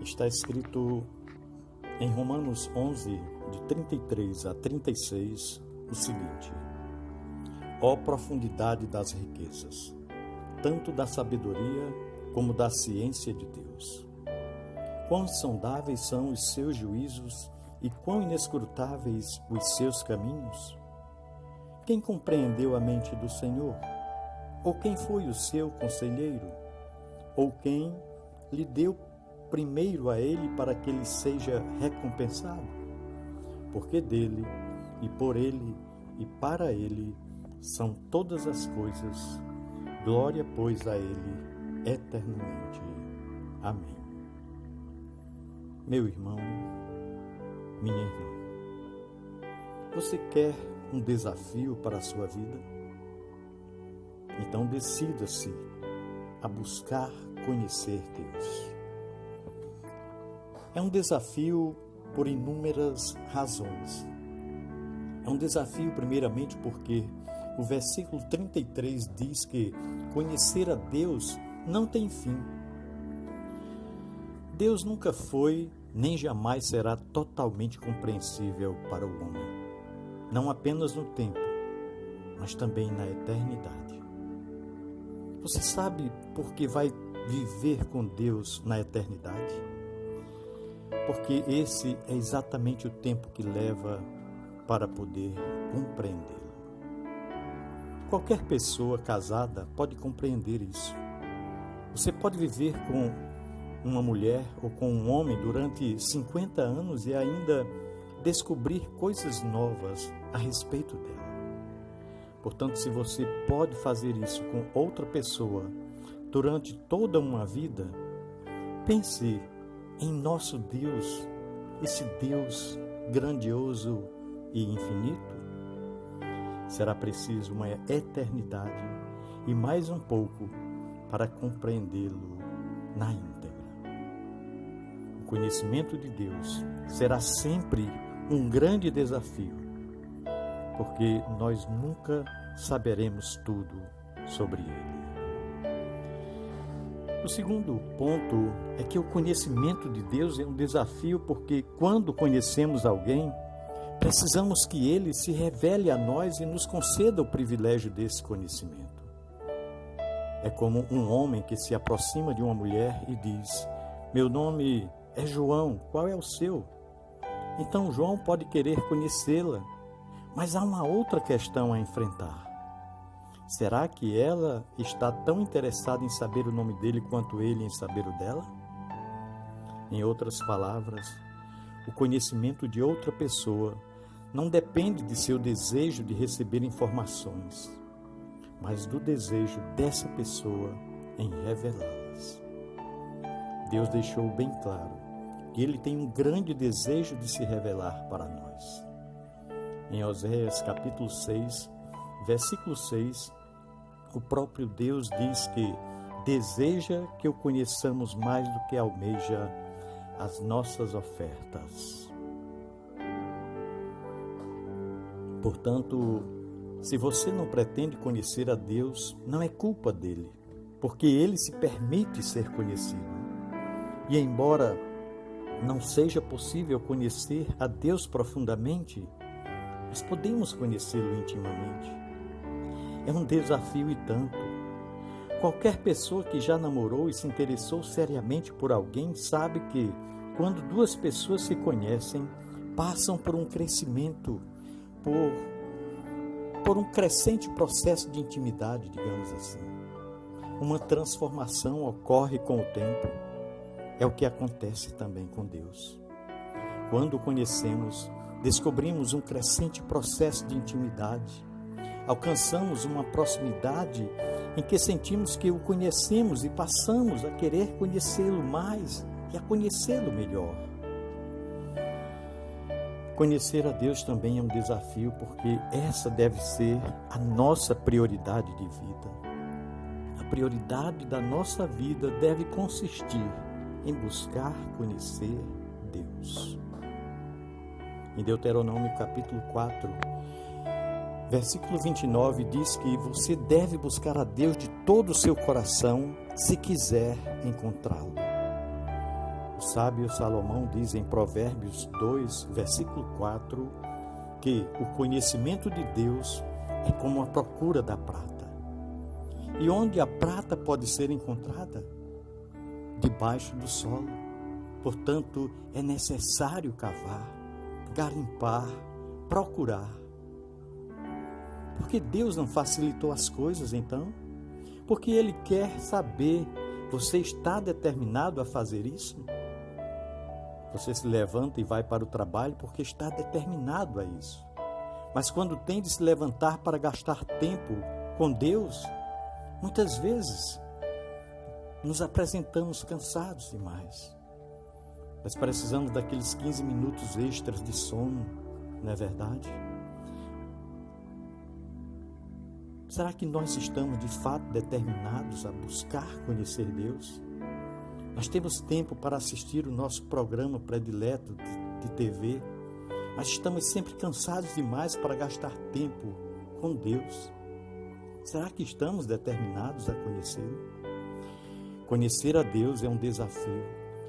Está escrito em Romanos 11, de 33 a 36, o seguinte: ó profundidade das riquezas, tanto da sabedoria como da ciência de Deus! Quão insondáveis são os seus juízos e quão inescrutáveis os seus caminhos! Quem compreendeu a mente do Senhor? Ou quem foi o seu conselheiro? Ou quem lhe deu primeiro a ele para que ele seja recompensado? Porque dele, e por ele, e para ele são todas as coisas. Glória, pois, a ele eternamente. Amém. Meu irmão, minha irmã, você quer um desafio para a sua vida? Então decida-se a buscar conhecer Deus. É um desafio por inúmeras razões. É um desafio primeiramente porque o versículo 33 diz que conhecer a Deus não tem fim. Deus nunca foi, nem jamais será totalmente compreensível para o homem. Não apenas no tempo, mas também na eternidade. Você sabe por que vai viver com Deus na eternidade? Porque esse é exatamente o tempo que leva para poder compreendê-lo. Qualquer pessoa casada pode compreender isso. Você pode viver com uma mulher ou com um homem durante 50 anos e ainda descobrir coisas novas a respeito dela. Portanto, se você pode fazer isso com outra pessoa durante toda uma vida, pense em nosso Deus, esse Deus grandioso e infinito. Será preciso uma eternidade e mais um pouco para compreendê-lo na íntegra. O conhecimento de Deus será sempre um grande desafio, porque nós nunca saberemos tudo sobre ele. O segundo ponto é que o conhecimento de Deus é um desafio porque quando conhecemos alguém, precisamos que ele se revele a nós e nos conceda o privilégio desse conhecimento. É como um homem que se aproxima de uma mulher e diz: meu nome é João, qual é o seu? Então João pode querer conhecê-la, mas há uma outra questão a enfrentar. Será que ela está tão interessada em saber o nome dele quanto ele em saber o dela? Em outras palavras, o conhecimento de outra pessoa não depende de seu desejo de receber informações, mas do desejo dessa pessoa em revelá-las. Deus deixou bem claro que ele tem um grande desejo de se revelar para nós. Em Oséias capítulo 6, versículo 6, o próprio Deus diz que deseja que o conheçamos mais do que almeja as nossas ofertas. Portanto, se você não pretende conhecer a Deus, não é culpa dele, porque ele se permite ser conhecido. E embora não seja possível conhecer a Deus profundamente, nós podemos conhecê-lo intimamente. É um desafio e tanto. Qualquer pessoa que já namorou e se interessou seriamente por alguém sabe que, quando duas pessoas se conhecem, passam por um crescimento, por um crescente processo de intimidade, digamos assim. Uma transformação ocorre com o tempo. É o que acontece também com Deus. Quando o conhecemos, descobrimos um crescente processo de intimidade. Alcançamos uma proximidade em que sentimos que o conhecemos e passamos a querer conhecê-lo mais e a conhecê-lo melhor. Conhecer a Deus também é um desafio, porque essa deve ser a nossa prioridade de vida. A prioridade da nossa vida deve consistir em buscar conhecer Deus. Em Deuteronômio capítulo 4, versículo 29 diz que você deve buscar a Deus de todo o seu coração se quiser encontrá-lo. O sábio Salomão diz em Provérbios 2, versículo 4, que o conhecimento de Deus é como a procura da prata. E onde a prata pode ser encontrada? Debaixo do solo. Portanto, é necessário cavar, garimpar, procurar. Porque Deus não facilitou as coisas, então? Porque Ele quer saber, você está determinado a fazer isso? Você se levanta e vai para o trabalho porque está determinado a isso. Mas quando tem de se levantar para gastar tempo com Deus, muitas vezes nos apresentamos cansados demais. Nós precisamos daqueles 15 minutos extras de sono, não é verdade? Será que nós estamos de fato determinados a buscar conhecer Deus? Nós temos tempo para assistir o nosso programa predileto de TV, mas estamos sempre cansados demais para gastar tempo com Deus. Será que estamos determinados a conhecê-lo? Conhecer a Deus é um desafio,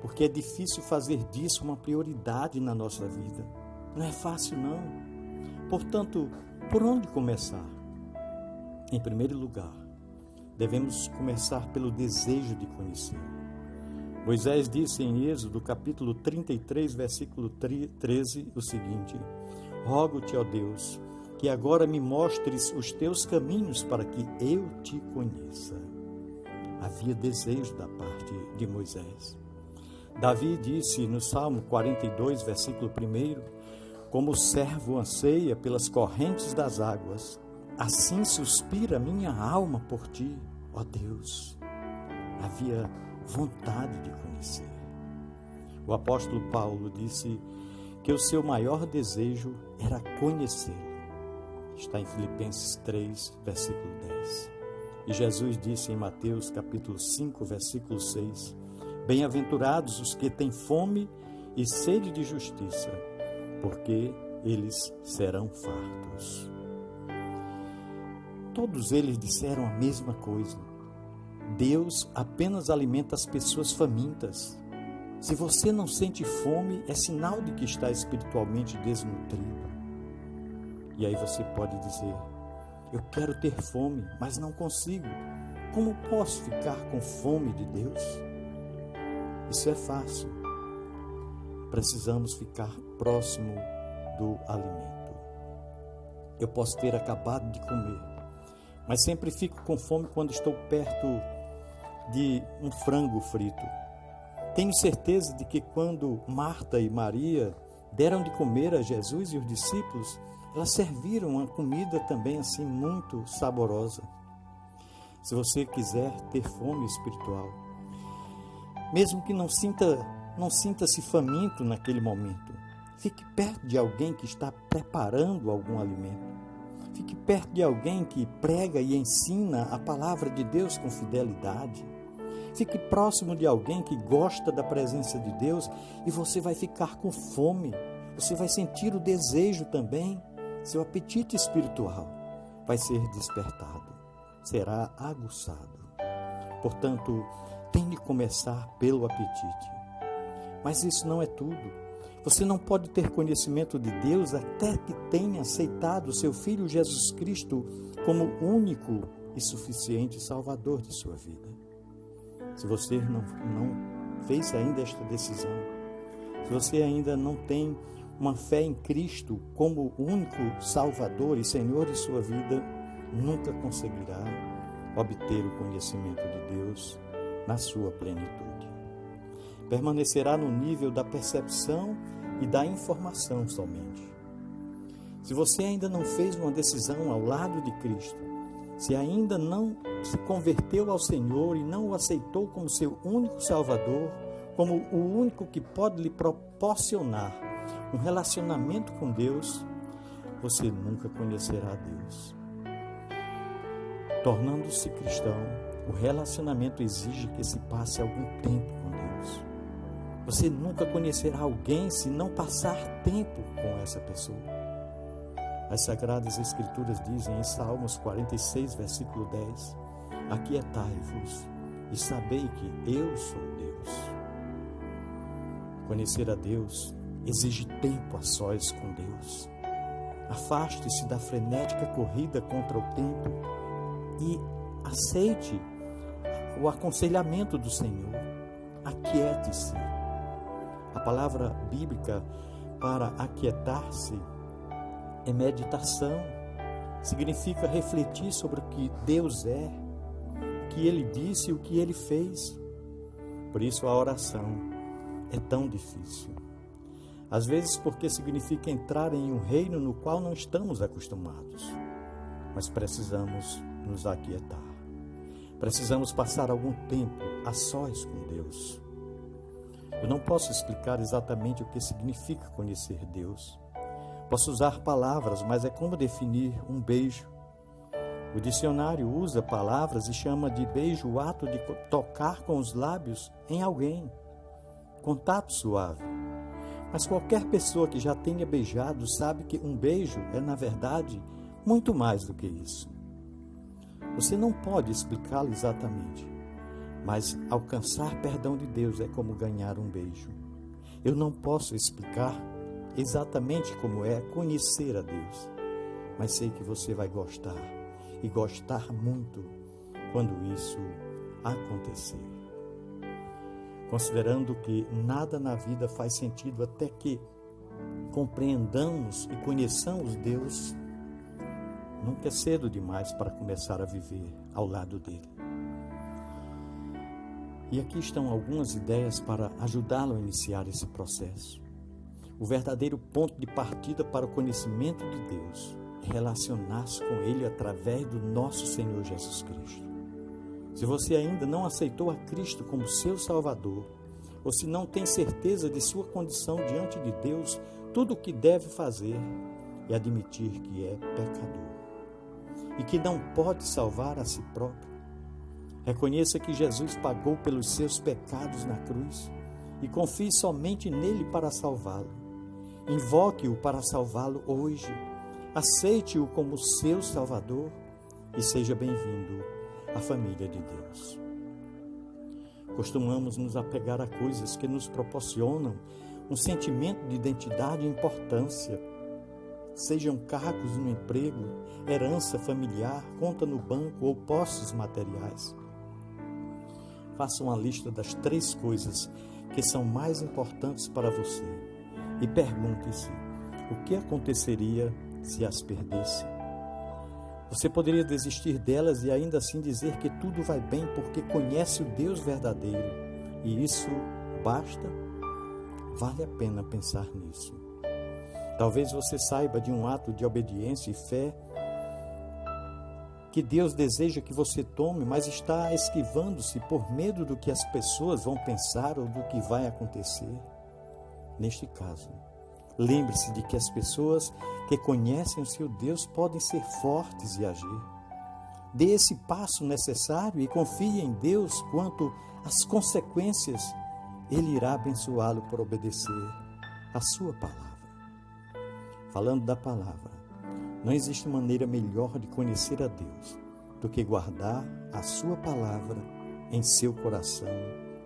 porque é difícil fazer disso uma prioridade na nossa vida. Não é fácil, não. Portanto, por onde começar? Em primeiro lugar, devemos começar pelo desejo de conhecer. Moisés disse em Êxodo, capítulo 33, versículo 13, o seguinte: rogo-te, ó Deus, que agora me mostres os teus caminhos para que eu te conheça. Havia desejo da parte de Moisés. Davi disse no Salmo 42, versículo 1, como o servo anseia pelas correntes das águas, assim suspira minha alma por ti, ó Deus. Havia vontade de conhecer. O apóstolo Paulo disse que o seu maior desejo era conhecê-lo. Está em Filipenses 3, versículo 10. E Jesus disse em Mateus capítulo 5, versículo 6, bem-aventurados os que têm fome e sede de justiça, porque eles serão fartos. Todos eles disseram a mesma coisa. Deus apenas alimenta as pessoas famintas. Se você não sente fome, é sinal de que está espiritualmente desnutrido. E aí você pode dizer, eu quero ter fome, mas não consigo. Como posso ficar com fome de Deus? Isso é fácil. Precisamos ficar próximo do alimento. Eu posso ter acabado de comer, mas sempre fico com fome quando estou perto de um frango frito. Tenho certeza de que quando Marta e Maria deram de comer a Jesus e os discípulos, elas serviram uma comida também assim muito saborosa. Se você quiser ter fome espiritual, mesmo que não sinta-se faminto naquele momento, fique perto de alguém que está preparando algum alimento. Fique perto de alguém que prega e ensina a palavra de Deus com fidelidade. Fique próximo de alguém que gosta da presença de Deus e você vai ficar com fome. Você vai sentir o desejo também. Seu apetite espiritual vai ser despertado, será aguçado. Portanto, tem de começar pelo apetite. Mas isso não é tudo. Você não pode ter conhecimento de Deus até que tenha aceitado o seu Filho Jesus Cristo como único e suficiente Salvador de sua vida. Se você não fez ainda esta decisão, se você ainda não tem uma fé em Cristo como único Salvador e Senhor de sua vida, nunca conseguirá obter o conhecimento de Deus na sua plenitude. Permanecerá no nível da percepção e da informação somente. Se você ainda não fez uma decisão ao lado de Cristo, se ainda não se converteu ao Senhor e não o aceitou como seu único Salvador, como o único que pode lhe proporcionar um relacionamento com Deus, você nunca conhecerá Deus. Tornando-se cristão, o relacionamento exige que se passe algum tempo com Deus. Você nunca conhecerá alguém se não passar tempo com essa pessoa. As Sagradas Escrituras dizem em Salmos 46, versículo 10, aquietai-vos e sabei que eu sou Deus. Conhecer a Deus exige tempo a sós com Deus. Afaste-se da frenética corrida contra o tempo e aceite o aconselhamento do Senhor. Aquiete-se. A palavra bíblica para aquietar-se é meditação. Significa refletir sobre o que Deus é, o que Ele disse e o que Ele fez. Por isso a oração é tão difícil. Às vezes porque significa entrar em um reino no qual não estamos acostumados. Mas precisamos nos aquietar. Precisamos passar algum tempo a sós com Deus. Eu não posso explicar exatamente o que significa conhecer Deus. Posso usar palavras, mas é como definir um beijo. O dicionário usa palavras e chama de beijo o ato de tocar com os lábios em alguém. Contato suave. Mas qualquer pessoa que já tenha beijado sabe que um beijo é, na verdade, muito mais do que isso. Você não pode explicá-lo exatamente, mas alcançar perdão de Deus é como ganhar um beijo. Eu não posso explicar exatamente como é conhecer a Deus, mas sei que você vai gostar, e gostar muito, quando isso acontecer. Considerando que nada na vida faz sentido até que compreendamos e conheçamos Deus, nunca é cedo demais para começar a viver ao lado dele. E aqui estão algumas ideias para ajudá-lo a iniciar esse processo. O verdadeiro ponto de partida para o conhecimento de Deus é relacionar-se com Ele através do nosso Senhor Jesus Cristo. Se você ainda não aceitou a Cristo como seu Salvador, ou se não tem certeza de sua condição diante de Deus, tudo o que deve fazer é admitir que é pecador e que não pode salvar a si próprio. Reconheça que Jesus pagou pelos seus pecados na cruz e confie somente nele para salvá-lo. Invoque-o para salvá-lo hoje. Aceite-o como seu Salvador e seja bem-vindo à família de Deus. Costumamos nos apegar a coisas que nos proporcionam um sentimento de identidade e importância, sejam cargos no emprego, herança familiar, conta no banco ou posses materiais. Faça uma lista das 3 coisas que são mais importantes para você e pergunte-se: o que aconteceria se as perdesse? Você poderia desistir delas e ainda assim dizer que tudo vai bem porque conhece o Deus verdadeiro, e isso basta? Vale a pena pensar nisso. Talvez você saiba de um ato de obediência e fé que Deus deseja que você tome, mas está esquivando-se por medo do que as pessoas vão pensar ou do que vai acontecer. Neste caso, lembre-se de que as pessoas que conhecem o seu Deus podem ser fortes e agir. Dê esse passo necessário e confie em Deus quanto às consequências. Ele irá abençoá-lo por obedecer a sua palavra. Falando da palavra, não existe maneira melhor de conhecer a Deus do que guardar a sua palavra em seu coração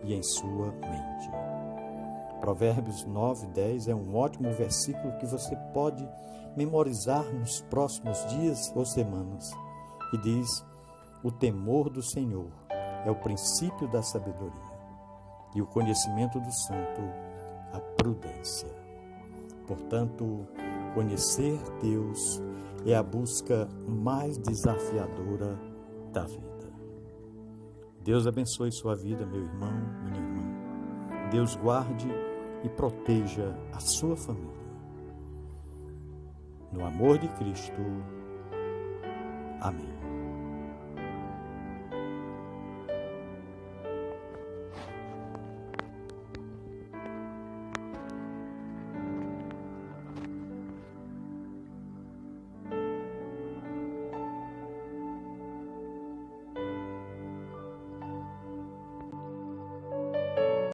e em sua mente. Provérbios 9:10 é um ótimo versículo que você pode memorizar nos próximos dias ou semanas. E diz: o temor do Senhor é o princípio da sabedoria, e o conhecimento do santo, a prudência. Portanto, conhecer Deus é a busca mais desafiadora da vida. Deus abençoe sua vida, meu irmão, minha irmã. Deus guarde e proteja a sua família. No amor de Cristo. Amém.